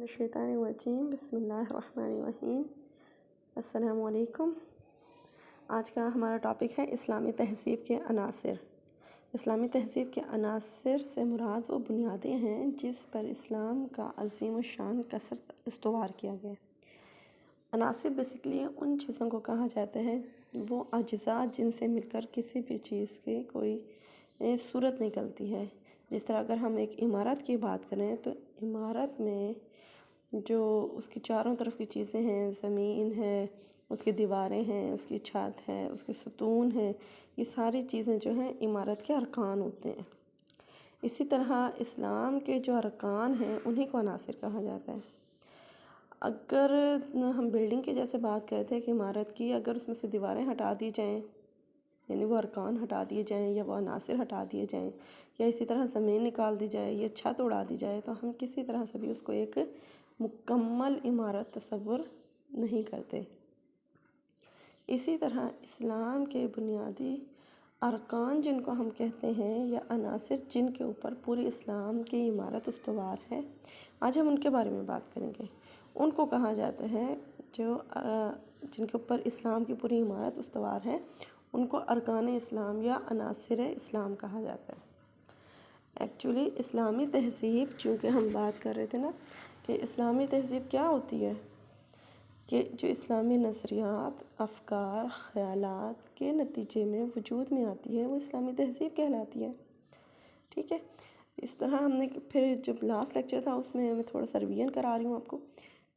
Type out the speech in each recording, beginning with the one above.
الشیطان الرجیم بسم اللہ الرحمن الرحیم۔ السلام علیکم۔ آج کا ہمارا ٹاپک ہے اسلامی تہذیب کے عناصر۔ اسلامی تہذیب کے عناصر سے مراد وہ بنیادیں ہیں جس پر اسلام کا عظیم الشان کثرت استوار کیا گیا۔ عناصر بیسیکلی ان چیزوں کو کہا جاتا ہے، وہ اجزاء جن سے مل کر کسی بھی چیز کی کوئی صورت نکلتی ہے۔ جس طرح اگر ہم ایک عمارت کی بات کریں تو عمارت میں جو اس کی چاروں طرف کی چیزیں ہیں، زمین ہے، اس کی دیواریں ہیں، اس کی چھت ہے، اس کے ستون ہیں، یہ ساری چیزیں جو ہیں عمارت کے ارکان ہوتے ہیں۔ اسی طرح اسلام کے جو ارکان ہیں انہی کو عناصر کہا جاتا ہے۔ اگر ہم بلڈنگ کی جیسے بات کرتے ہیں کہ عمارت کی اگر اس میں سے دیواریں ہٹا دی جائیں، یعنی وہ ارکان ہٹا دیے جائیں یا وہ عناصر ہٹا دیے جائیں، یا اسی طرح زمین نکال دی جائے یا چھت اڑا دی جائے، تو ہم کسی طرح سے بھی اس کو ایک مکمل عمارت تصور نہیں کرتے۔ اسی طرح اسلام کے بنیادی ارکان جن کو ہم کہتے ہیں یا عناصر جن کے اوپر پوری اسلام کی عمارت استوار ہے، آج ہم ان کے بارے میں بات کریں گے۔ ان کو کہا جاتا ہے جن کے اوپر اسلام کی پوری عمارت استوار ہے، ان کو ارکان اسلام یا عناصر اسلام کہا جاتا ہے۔ ایکچولی اسلامی تہذیب چونکہ ہم بات کر رہے تھے نا کہ اسلامی تہذیب کیا ہوتی ہے، کہ جو اسلامی نظریات، افکار، خیالات کے نتیجے میں وجود میں آتی ہے وہ اسلامی تہذیب کہلاتی ہے۔ ٹھیک ہے، اس طرح ہم نے پھر جب لاسٹ لیکچر تھا اس میں تھوڑا سا ریویژن کرا رہی ہوں آپ کو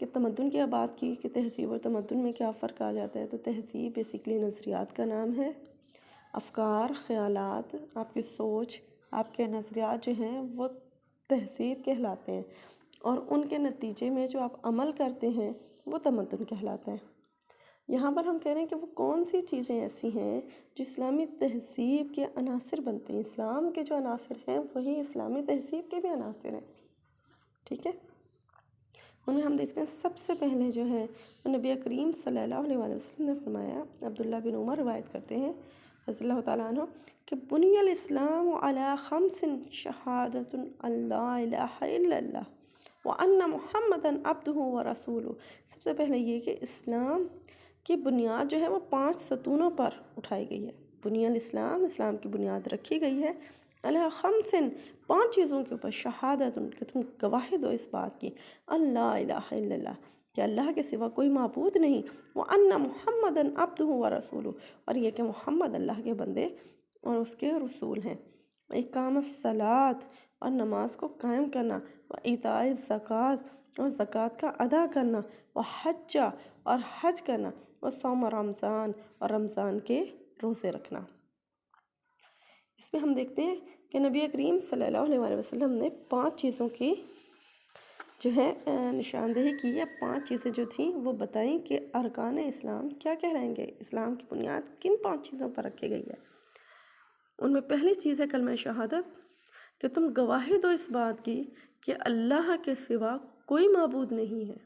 کہ تمدن کی بات کی کہ تہذیب اور تمدن میں کیا فرق آ جاتا ہے۔ تو تہذیب بیسیکلی نظریات کا نام ہے، افکار، خیالات، آپ کی سوچ، آپ کے نظریات جو ہیں وہ تہذیب کہلاتے ہیں، اور ان کے نتیجے میں جو آپ عمل کرتے ہیں وہ تمدن کہلاتا ہے۔ یہاں پر ہم کہہ رہے ہیں کہ وہ کون سی چیزیں ایسی ہیں جو اسلامی تہذیب کے عناصر بنتے ہیں۔ اسلام کے جو عناصر ہیں وہی اسلامی تہذیب کے بھی عناصر ہیں۔ ٹھیک ہے، ان میں ہم دیکھتے ہیں سب سے پہلے جو ہے نبی کریم صلی اللہ علیہ وسلم نے فرمایا، عبداللہ بن عمر روایت کرتے ہیں رضی اللہ تعالیٰ عنہ کہ بنی الاسلام علی خمس شہادۃ ان لا الہ الا اللہ وان محمدا عبدہ ورسولہ۔ سب سے پہلے یہ کہ اسلام کی بنیاد جو ہے وہ 5 ستونوں پر اٹھائی گئی ہے۔ بنی الاسلام، اسلام کی بنیاد رکھی گئی ہے علی خمس، 5 چیزوں کے اوپر، شہادت کہ تم گواہی دو اس بات کی، اللہ الہ الا اللہ کہ اللہ کے سوا کوئی معبود نہیں، وَأَنَّ مُحَمَّدًا عَبْدُهُ وَرَسُولُهُ اور یہ کہ محمد اللہ کے بندے اور اس کے رسول ہیں، وَإِقَامَ الصَّلَاةِ اور نماز کو قائم کرنا، وَإِيتَاءِ الزَّكَاةِ اور زکوٰۃ کا ادا کرنا، وَحَجَّ اور حج کرنا، وَصَوْمَ رمضان اور رمضان کے روزے رکھنا۔ اس میں ہم دیکھتے ہیں کہ نبی کریم صلی اللہ علیہ وسلم نے 5 چیزوں کی جو ہے نشاندہی کی ہے۔ 5 چیزیں جو تھیں وہ بتائیں کہ ارکان اسلام کیا کہلائیں گے، اسلام کی بنیاد کن 5 چیزوں پر رکھی گئی ہے۔ ان میں پہلی چیز ہے کلمہ شہادت کہ تم گواہی دو اس بات کی کہ اللہ کے سوا کوئی معبود نہیں ہے۔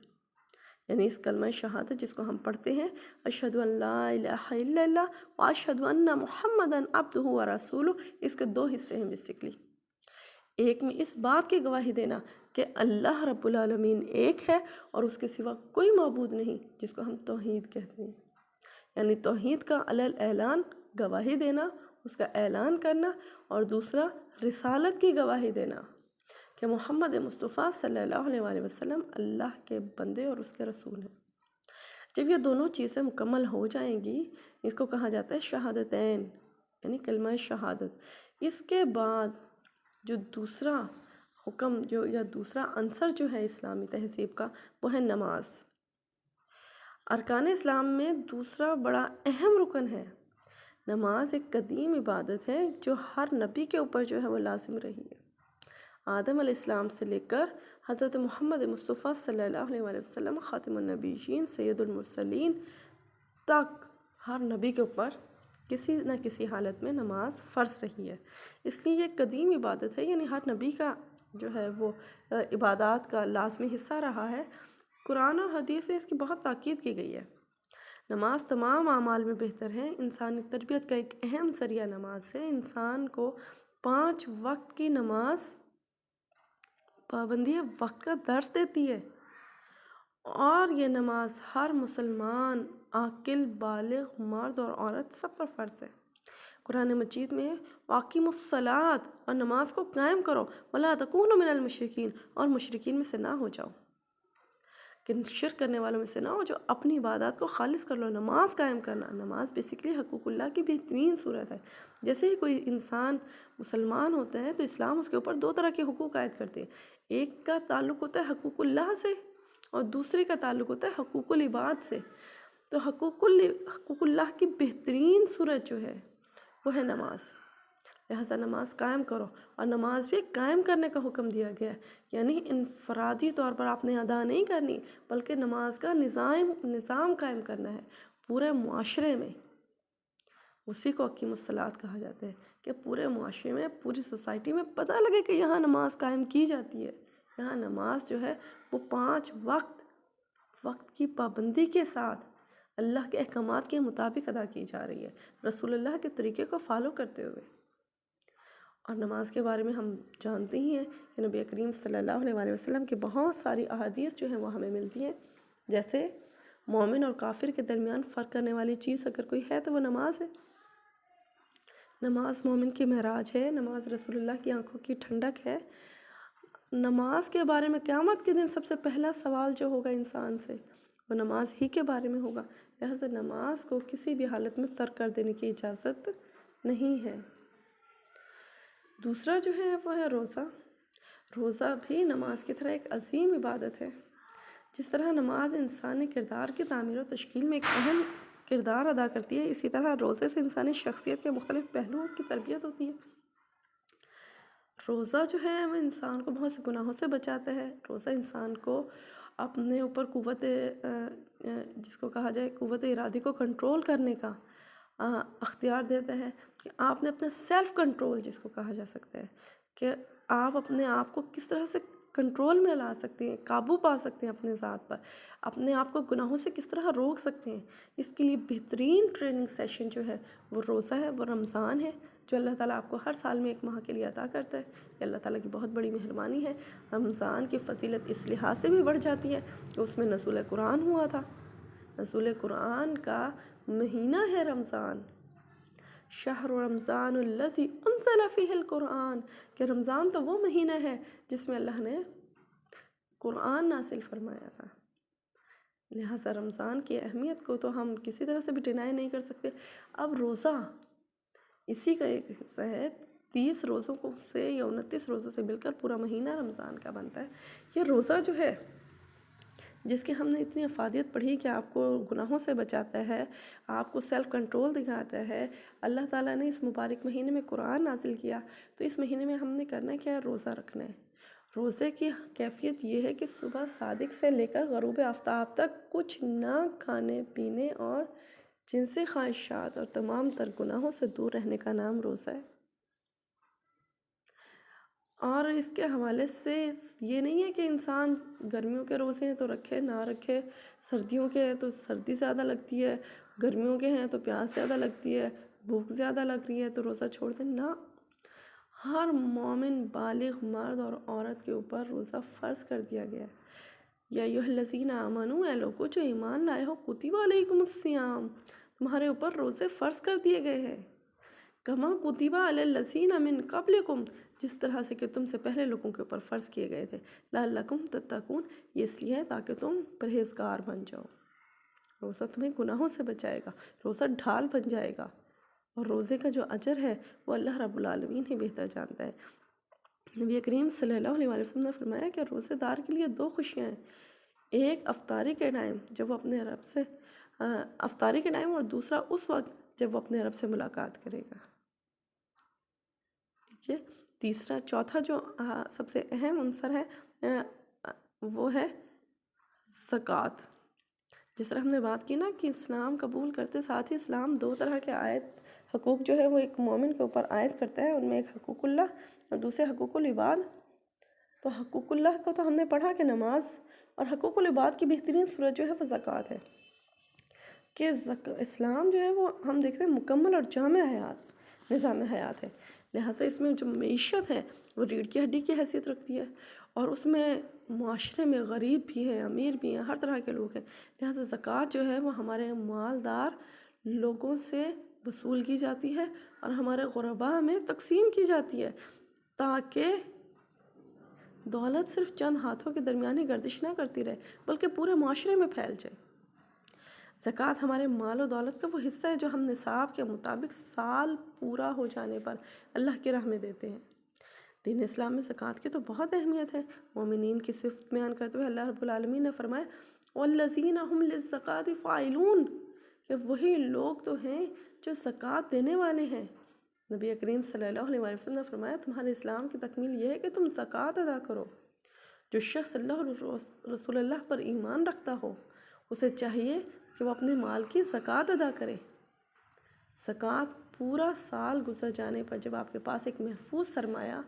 یعنی اس کلمہ شہادت جس کو ہم پڑھتے ہیں، اشہد ان لا الہ الا اللہ واشہد ان محمدا عبدہ ورسولہ، اس کے 2 حصے ہیں بیسیکلی۔ ایک میں اس بات کی گواہی دینا کہ اللہ رب العالمین ایک ہے اور اس کے سوا کوئی معبود نہیں، جس کو ہم توحید کہتے ہیں، یعنی توحید کا علی الاعلان گواہی دینا، اس کا اعلان کرنا، اور دوسرا رسالت کی گواہی دینا کہ محمد مصطفیٰ صلی اللہ علیہ وسلم اللہ کے بندے اور اس کے رسول ہیں۔ جب یہ دونوں چیزیں مکمل ہو جائیں گی، اس کو کہا جاتا ہے شہادتین، یعنی کلمہ شہادت۔ اس کے بعد جو دوسرا حکم یا دوسرا عنصر جو ہے اسلامی تہذیب کا وہ ہے نماز۔ ارکان اسلام میں دوسرا بڑا اہم رکن ہے نماز۔ ایک قدیم عبادت ہے جو ہر نبی کے اوپر جو ہے وہ لازم رہی ہے۔ آدم علیہ السلام سے لے کر حضرت محمد مصطفیٰ صلی اللہ علیہ وسلم خاتم النبیین سید المرسلین تک ہر نبی کے اوپر کسی نہ کسی حالت میں نماز فرض رہی ہے۔ اس لیے یہ قدیم عبادت ہے، یعنی ہر نبی کا جو ہے وہ عبادات کا لازمی حصہ رہا ہے۔ قرآن اور حدیث سے اس کی بہت تاکید کی گئی ہے۔ نماز تمام اعمال میں بہتر ہے، انسانی تربیت کا ایک اہم ذریعہ نماز ہے۔ انسان کو 5 وقت کی نماز پابندی وقت کا درس دیتی ہے۔ اور یہ نماز ہر مسلمان عاقل بالغ مرد اور عورت سب پر فرض ہے۔ قرآن مجید میں وَأَقِیمُوا الصَّلَاةَ اور نماز کو قائم کرو وَلَا تَکُونُوا مِنَ الْمُشْرِکِینَ اور مشرکین میں سے نہ ہو جاؤ، کہ شرک کرنے والوں میں سے نہ ہو جو اپنی عبادات کو خالص کر لو۔ نماز قائم کرنا، نماز بیسیکلی حقوق اللہ کی بہترین صورت ہے۔ جیسے ہی کوئی انسان مسلمان ہوتا ہے تو اسلام اس کے اوپر دو طرح کے حقوق عائد کرتے ہیں، ایک کا تعلق ہوتا ہے حقوق اللہ سے اور دوسرے کا تعلق ہوتا ہے حقوق العباد سے۔ تو حقوق اللہ کی بہترین صورت جو ہے وہ ہے نماز، لہٰذا نماز قائم کرو، اور نماز بھی قائم کرنے کا حکم دیا گیا ہے، یعنی انفرادی طور پر آپ نے ادا نہیں کرنی بلکہ نماز کا نظام قائم کرنا ہے پورے معاشرے میں۔ اسی کو اقیم الصلاۃ کہا جاتا ہے کہ پورے معاشرے میں، پوری سوسائٹی میں پتہ لگے کہ یہاں نماز قائم کی جاتی ہے، یہاں نماز جو ہے وہ 5 وقت کی پابندی کے ساتھ اللہ کے احکامات کے مطابق ادا کی جا رہی ہے، رسول اللہ کے طریقے کو فالو کرتے ہوئے۔ اور نماز کے بارے میں ہم جانتے ہی ہیں کہ نبی کریم صلی اللہ علیہ وسلم کی بہت ساری احادیث جو ہیں وہ ہمیں ملتی ہیں، جیسے مومن اور کافر کے درمیان فرق کرنے والی چیز اگر کوئی ہے تو وہ نماز ہے۔ نماز مومن کی معراج ہے، نماز رسول اللہ کی آنکھوں کی ٹھنڈک ہے۔ نماز کے بارے میں قیامت کے دن سب سے پہلا سوال جو ہوگا انسان سے وہ نماز ہی کے بارے میں ہوگا، لہٰذا نماز کو کسی بھی حالت میں ترک کر دینے کی اجازت نہیں ہے۔ دوسرا جو ہے وہ ہے روزہ۔ روزہ بھی نماز کی طرح ایک عظیم عبادت ہے۔ جس طرح نماز انسانی کردار کی تعمیر و تشکیل میں ایک اہم کردار ادا کرتی ہے، اسی طرح روزے سے انسانی شخصیت کے مختلف پہلوؤں کی تربیت ہوتی ہے۔ روزہ جو ہے وہ انسان کو بہت سے گناہوں سے بچاتا ہے۔ روزہ انسان کو اپنے اوپر قوت جس کو کہا جائے قوت ارادی کو کنٹرول کرنے کا اختیار دیتا ہے، کہ آپ نے اپنا سیلف کنٹرول جس کو کہا جا سکتا ہے، کہ آپ اپنے آپ کو کس طرح سے کنٹرول میں لا سکتے ہیں، قابو پا سکتے ہیں اپنے ذات پر، اپنے آپ کو گناہوں سے کس طرح روک سکتے ہیں۔ اس کے لیے بہترین ٹریننگ سیشن جو ہے وہ روزہ ہے، وہ رمضان ہے، جو اللہ تعالیٰ آپ کو ہر سال میں 1 ماہ کے لیے عطا کرتا ہے۔ یہ اللہ تعالیٰ کی بہت بڑی مہربانی ہے۔ رمضان کی فضیلت اس لحاظ سے بھی بڑھ جاتی ہے کہ اس میں نزول قرآن ہوا تھا، نزول قرآن کا مہینہ ہے رمضان۔ شہر رمضان الذی انزل فیہ القرآن، کہ رمضان تو وہ مہینہ ہے جس میں اللہ نے قرآن نازل فرمایا تھا، لہٰذا رمضان کی اہمیت کو تو ہم کسی طرح سے بھی ڈینائی نہیں کر سکتے۔ اب روزہ اسی کا ایک حصہ ہے، 30 روزوں کو سے یا 29 روزوں سے مل کر پورا مہینہ رمضان کا بنتا ہے۔ یہ روزہ جو ہے جس کی ہم نے اتنی افادیت پڑھی کہ آپ کو گناہوں سے بچاتا ہے، آپ کو سیلف کنٹرول دکھاتا ہے، اللہ تعالیٰ نے اس مبارک مہینے میں قرآن نازل کیا، تو اس مہینے میں ہم نے کرنا کیا ہے؟ روزہ رکھنا ہے۔ روزے کی کیفیت یہ ہے کہ صبح صادق سے لے کر غروب آفتاب تک کچھ نہ کھانے پینے اور جنسی خواہشات اور تمام تر گناہوں سے دور رہنے کا نام روزہ ہے۔ اور اس کے حوالے سے یہ نہیں ہے کہ انسان گرمیوں کے روزے ہیں تو رکھے نہ رکھے، سردیوں کے ہیں تو سردی زیادہ لگتی ہے، گرمیوں کے ہیں تو پیاس زیادہ لگتی ہے، بھوک زیادہ لگ رہی ہے تو روزہ چھوڑ دیں، نہ، ہر مومن بالغ مرد اور عورت کے اوپر روزہ فرض کر دیا گیا ہے۔ یا ایھا الذین آمنوا، اے لوگو جو ایمان لائے ہو، کتب علیکم الصیام، تمہارے اوپر روزے فرض کر دیے گئے ہیں، کما کتب علی الذین من قبلکم، جس طرح سے کہ تم سے پہلے لوگوں کے اوپر فرض کیے گئے تھے، لعلکم تتقون، یہ اس لیے ہے تاکہ تم پرہیزگار بن جاؤ۔ روزہ تمہیں گناہوں سے بچائے گا، روزہ ڈھال بن جائے گا، اور روزے کا جو اجر ہے وہ اللہ رب العالمین ہی بہتر جانتا ہے۔ نبی کریم صلی اللہ علیہ وسلم نے فرمایا کہ روزے دار کے لیے 2 خوشیاں ہیں، ایک افطاری کے ٹائم جب وہ اپنے رب سے افطاری کے ٹائم، اور دوسرا اس وقت جب وہ اپنے رب سے ملاقات کرے گا۔ ٹھیک ہے، تیسرا چوتھا جو سب سے اہم عنصر ہے وہ ہے زکوٰۃ۔ جس طرح ہم نے بات کی نا کہ اسلام قبول کرتے ساتھ ہی اسلام 2 طرح کے حقوق جو ہے وہ ایک مومن کے اوپر عائد کرتا ہے، ان میں ایک حقوق اللہ اور دوسرے حقوق العباد۔ تو حقوق اللہ کو تو ہم نے پڑھا کہ نماز، اور حقوق العباد کی بہترین صورت جو ہے وہ زکوٰۃ ہے، کہ اسلام جو ہے وہ ہم دیکھتے ہیں مکمل اور جامع نظام حیات ہے، لہٰذا اس میں جو معیشت ہے وہ ریڑھ کی ہڈی کی حیثیت رکھتی ہے، اور اس میں معاشرے میں غریب بھی ہیں، امیر بھی ہیں، ہر طرح کے لوگ ہیں، لہٰذا زکوٰۃ جو ہے وہ ہمارے مالدار لوگوں سے وصول کی جاتی ہے اور ہمارے غرباء میں تقسیم کی جاتی ہے، تاکہ دولت صرف چند ہاتھوں کے درمیانی گردش نہ کرتی رہے بلکہ پورے معاشرے میں پھیل جائے۔ زکوٰۃ ہمارے مال و دولت کا وہ حصہ ہے جو ہم نصاب کے مطابق سال پورا ہو جانے پر اللہ کی راہ میں دیتے ہیں۔ دین اسلام میں زکوٰۃ کی تو بہت اہمیت ہے۔ مومنین کی صفت بیان کرتے ہوئے اللہ رب العالمین نے فرمایا وَالَّذِينَ هُمْ لِلزَّكَاةِ فَاعِلُونَ، کہ وہی لوگ تو ہیں جو زکوٰۃ دینے والے ہیں۔ نبی کریم صلی اللہ علیہ وسلم نے فرمایا تمہارے اسلام کی تکمیل یہ ہے کہ تم زکوٰۃ ادا کرو۔ جو شخص رسول اللہ پر ایمان رکھتا ہو اسے چاہیے کہ وہ اپنے مال کی زکوٰۃ ادا کرے۔ زکوٰۃ پورا سال گزر جانے پر جب آپ کے پاس ایک محفوظ سرمایہ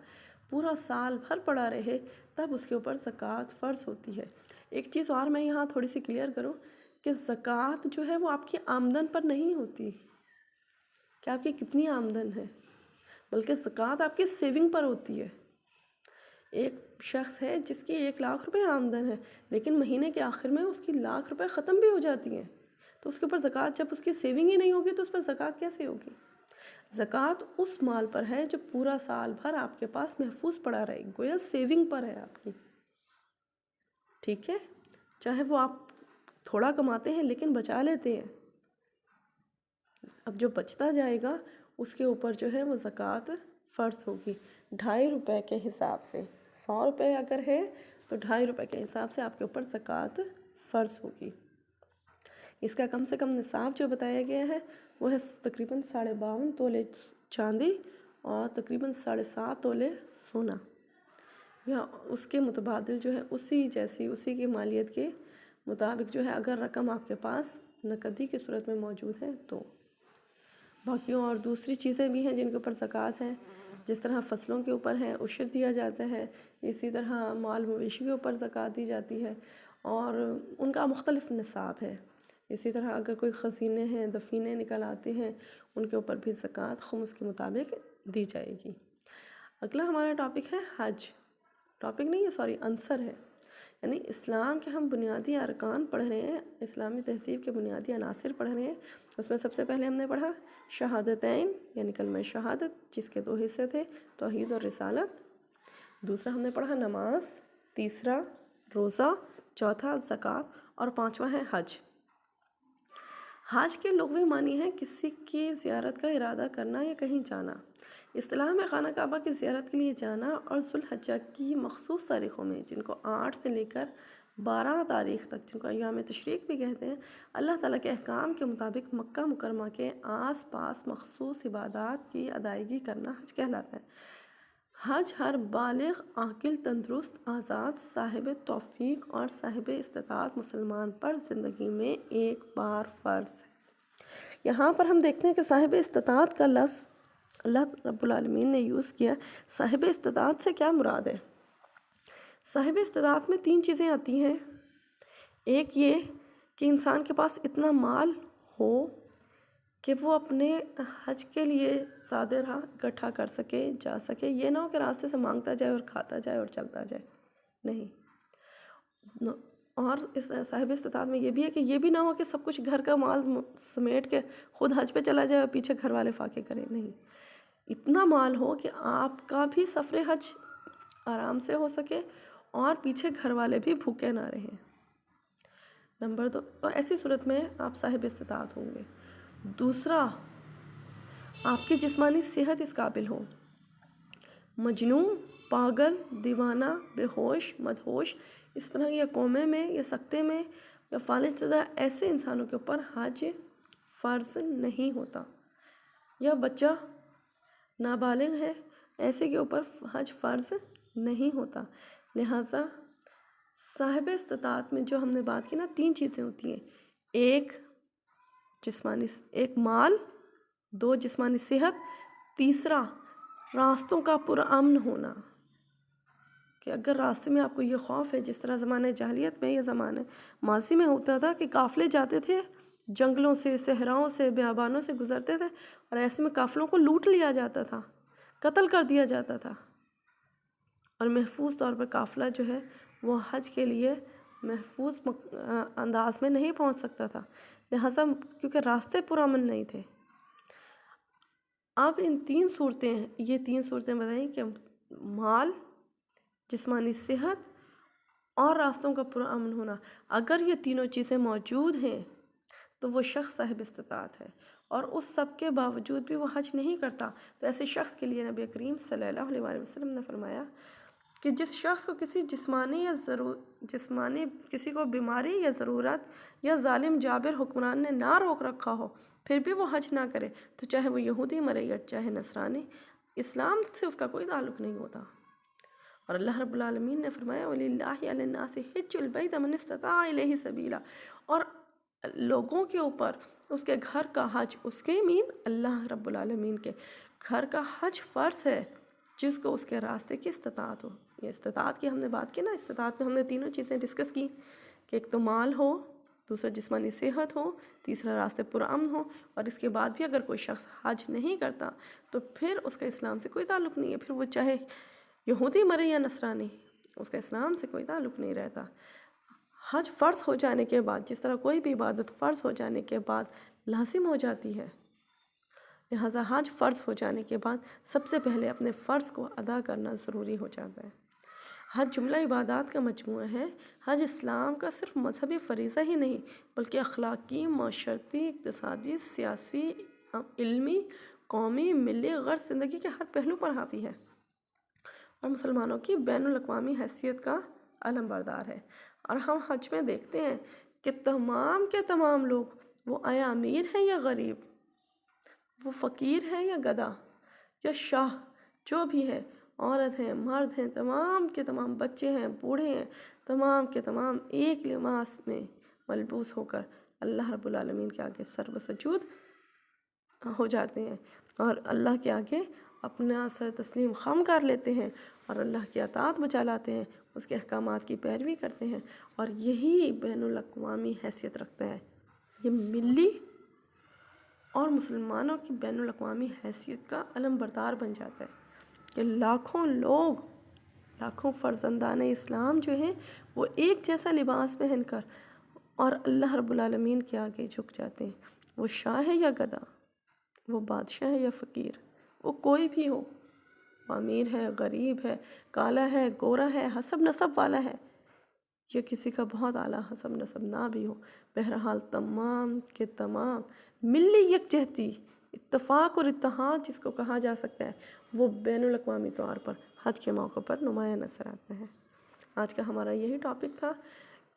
پورا سال بھر پڑا رہے تب اس کے اوپر زکوٰۃ فرض ہوتی ہے۔ ایک چیز اور میں یہاں تھوڑی سی کلیئر کروں کہ زکوٰۃ جو ہے وہ آپ کی آمدن پر نہیں ہوتی کہ آپ کی کتنی آمدن ہے، بلکہ زکوٰۃ آپ کی سیونگ پر ہوتی ہے۔ ایک شخص ہے جس کی 1,00,000 روپے آمدن ہے لیکن مہینے کے آخر میں اس کی 1,00,000 روپے ختم بھی ہو جاتی ہیں، تو اس کے اوپر زکوٰۃ جب اس کی سیونگ ہی نہیں ہوگی تو اس پر زکوٰۃ کیسے ہوگی؟ زکوٰۃ اس مال پر ہے جو پورا سال بھر آپ کے پاس محفوظ پڑا رہے، گویا سیونگ پر ہے آپ کی، ٹھیک ہے؟ چاہے وہ آپ تھوڑا کماتے ہیں لیکن بچا لیتے ہیں، اب جو بچتا جائے گا اس کے اوپر جو ہے وہ زکوٰۃ فرض ہوگی 2.5 روپے کے حساب سے۔ 100 روپے اگر ہے تو 2.5 روپے کے حساب سے آپ کے اوپر زکوٰۃ فرض ہوگی۔ اس کا کم سے کم نصاب جو بتایا گیا ہے وہ ہے تقریباً 52.5 تولے چاندی اور تقریباً 7.5 تولے سونا، یا اس کے متبادل جو ہے اسی کی مالیت کے مطابق جو ہے اگر رقم آپ کے پاس نقدی کی صورت میں موجود ہے تو۔ باقیوں اور دوسری چیزیں بھی ہیں جن کے اوپر زکوٰۃ ہے، جس طرح فصلوں کے اوپر ہے عشر دیا جاتا ہے، اسی طرح مال مویشی کے اوپر زکوٰۃ دی جاتی ہے اور ان کا مختلف نصاب ہے۔ اسی طرح اگر کوئی خزینے ہیں، دفینے نکل آتے ہیں، ان کے اوپر بھی زکوٰۃ خمس کے مطابق دی جائے گی۔ اگلا ہمارا ٹاپک ہے حج، ٹاپک نہیں ہے سوری عنصر ہے، یعنی اسلام کے ہم بنیادی ارکان پڑھ رہے ہیں، اسلامی تہذیب کے بنیادی عناصر پڑھ رہے ہیں۔ اس میں سب سے پہلے ہم نے پڑھا شہادتین یعنی کلمہ شہادت جس کے 2 حصے تھے، توحید اور رسالت۔ دوسرا ہم نے پڑھا نماز، تیسرا روزہ، چوتھا زکوٰۃ اور 5واں ہے حج۔ حج کے لغوی معنی ہے کسی کی زیارت کا ارادہ کرنا یا کہیں جانا۔ اصطلاح میں خانہ کعبہ کی زیارت کے لیے جانا اور ذو الحجہ کی مخصوص تاریخوں میں جن کو 8 سے لے کر 12 تاریخ تک، جن کو ایام تشریق بھی کہتے ہیں، اللہ تعالیٰ کے احکام کے مطابق مکہ مکرمہ کے آس پاس مخصوص عبادات کی ادائیگی کرنا حج کہلاتا ہے۔ حج ہر بالغ عاقل تندرست آزاد صاحب توفیق اور صاحب استطاعت مسلمان پر زندگی میں ایک بار فرض ہے۔ یہاں پر ہم دیکھتے ہیں کہ صاحب استطاعت کا لفظ اللہ رب العالمین نے یوز کیا۔ صاحب استطاعت سے کیا مراد ہے؟ صاحب استطاعت میں 3 چیزیں آتی ہیں۔ ایک یہ کہ انسان کے پاس اتنا مال ہو کہ وہ اپنے حج کے لیے زیادہ راہ اکٹھا کر سکے، جا سکے، یہ نہ ہو کہ راستے سے مانگتا جائے اور کھاتا جائے اور چلتا جائے، نہیں۔ اور اس صاحب استطاعت میں یہ بھی ہے کہ یہ بھی نہ ہو کہ سب کچھ گھر کا مال سمیٹ کے خود حج پہ چلا جائے اور پیچھے گھر والے فاقے کریں، نہیں۔ اتنا مال ہو کہ آپ کا بھی سفر حج آرام سے ہو سکے اور پیچھے گھر والے بھی بھوکے نہ رہیں۔ نمبر 2، اور ایسی صورت میں آپ صاحب استطاعت ہوں گے۔ دوسرا، آپ کی جسمانی صحت اس قابل ہو۔ مجنون، پاگل، دیوانہ، بے ہوش، مدہوش، اس طرح یا کومے میں یا سکتے میں یا فالج زدہ ایسے انسانوں کے اوپر حج فرض نہیں ہوتا، یا بچہ نابالغ ہے ایسے کے اوپر حج فرض نہیں ہوتا۔ لہٰذا صاحب استطاعت میں جو ہم نے بات کی نا 3 چیزیں ہوتی ہیں، ایک مال، 2 جسمانی صحت، تیسرا راستوں کا پرامن ہونا، کہ اگر راستے میں آپ کو یہ خوف ہے، جس طرح زمانہ جاہلیت میں یا زمانہ ماضی میں ہوتا تھا کہ قافلے جاتے تھے جنگلوں سے، صحراؤں سے، بیابانوں سے گزرتے تھے اور ایسے میں قافلوں کو لوٹ لیا جاتا تھا، قتل کر دیا جاتا تھا، اور محفوظ طور پر قافلہ جو ہے وہ حج کے لیے محفوظ انداز میں نہیں پہنچ سکتا تھا، لہٰذا کیونکہ راستے پرامن نہیں تھے۔ اب یہ تین صورتیں بتائیں کہ مال، جسمانی صحت اور راستوں کا پرامن ہونا۔ اگر یہ تینوں چیزیں موجود ہیں تو وہ شخص صاحب استطاعت ہے، اور اس سب کے باوجود بھی وہ حج نہیں کرتا، تو ایسے شخص کے لیے نبی کریم صلی اللہ علیہ وآلہ وسلم نے فرمایا کہ جس شخص کو کسی کو بیماری یا ضرورت یا ظالم جابر حکمران نے نہ روک رکھا ہو پھر بھی وہ حج نہ کرے، تو چاہے وہ یہودی مرے یا چاہے نصرانی، اسلام سے اس کا کوئی تعلق نہیں ہوتا۔ اور اللہ رب العالمین نے فرمایا وَلِلَّهِ عَلَى النَّاسِ حِجُّ الْبَيْتِ مَنِ اسْتَطَاعَ إِلَيْهِ سَبِيلًا، اور لوگوں کے اوپر اس کے گھر کا حج، اس کے اللہ رب العالمین کے گھر کا حج فرض ہے جس کو اس کے راستے کی استطاعت ہو۔ یہ استطاعت کی ہم نے بات کی نا، استطاعت میں ہم نے تینوں چیزیں ڈسکس کی کہ ایک تو مال ہو، دوسرا جسمانی صحت ہو، تیسرا راستے پرامن ہو، اور اس کے بعد بھی اگر کوئی شخص حج نہیں کرتا تو پھر اس کا اسلام سے کوئی تعلق نہیں ہے، پھر وہ چاہے یہودی مرے یا نصرانی، اس کا اسلام سے کوئی تعلق نہیں رہتا۔ حج فرض ہو جانے کے بعد، جس طرح کوئی بھی عبادت فرض ہو جانے کے بعد لازم ہو جاتی ہے، لہٰذا حج فرض ہو جانے کے بعد سب سے پہلے اپنے فرض کو ادا کرنا ضروری ہو جاتا ہے۔ حج جملہ عبادات کا مجموعہ ہے۔ حج اسلام کا صرف مذہبی فریضہ ہی نہیں بلکہ اخلاقی، معاشرتی، اقتصادی، سیاسی، علمی، قومی، ملی، غرض زندگی کے ہر پہلو پر حاوی ہے، اور مسلمانوں کی بین الاقوامی حیثیت کا علم بردار ہے۔ اور ہم حج میں دیکھتے ہیں کہ تمام کے تمام لوگ، وہ آیا امیر ہیں یا غریب، وہ فقیر ہے یا گدھا یا شاہ، جو بھی ہے، عورت ہیں، مرد ہیں، تمام کے تمام بچے ہیں، بوڑھے ہیں، تمام کے تمام ایک لباس میں ملبوس ہو کر اللہ رب العالمین کے آگے سر بسجود ہو جاتے ہیں، اور اللہ کے آگے اپنا سر تسلیم خم کر لیتے ہیں، اور اللہ کی اطاعت بجا لاتے ہیں، اس کے احکامات کی پیروی کرتے ہیں، اور یہی بین الاقوامی حیثیت رکھتا ہے۔ یہ ملی اور مسلمانوں کی بین الاقوامی حیثیت کا علم بردار بن جاتا ہے کہ لاکھوں لوگ، لاکھوں فرزندان اسلام جو ہیں وہ ایک جیسا لباس پہن کر اور اللہ رب العالمین کے آگے جھک جاتے ہیں، وہ شاہ ہے یا گدھا، وہ بادشاہ ہے یا فقیر، وہ کوئی بھی ہو، وہ امیر ہے، غریب ہے، کالا ہے، گورا ہے، حسب نسب والا ہے، یا کسی کا بہت اعلیٰ حسب نسب نہ بھی ہو، بہرحال تمام کے تمام ملی یکجہتی، اتفاق اور اتحاد جس کو کہا جا سکتا ہے، وہ بین الاقوامی طور پر حج کے موقع پر نمایاں نظر آتا ہے۔ آج کا ہمارا یہی ٹاپک تھا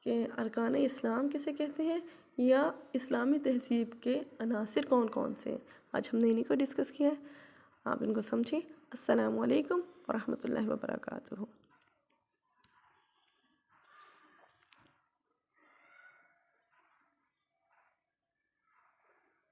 کہ ارکان اسلام کسے کہتے ہیں، یا اسلامی تہذیب کے عناصر کون کون سے ہیں۔ آج ہم نے انہی کو ڈسکس کیا ہے، آپ ان کو سمجھیں۔ السلام علیکم ورحمۃ اللہ وبرکاتہ۔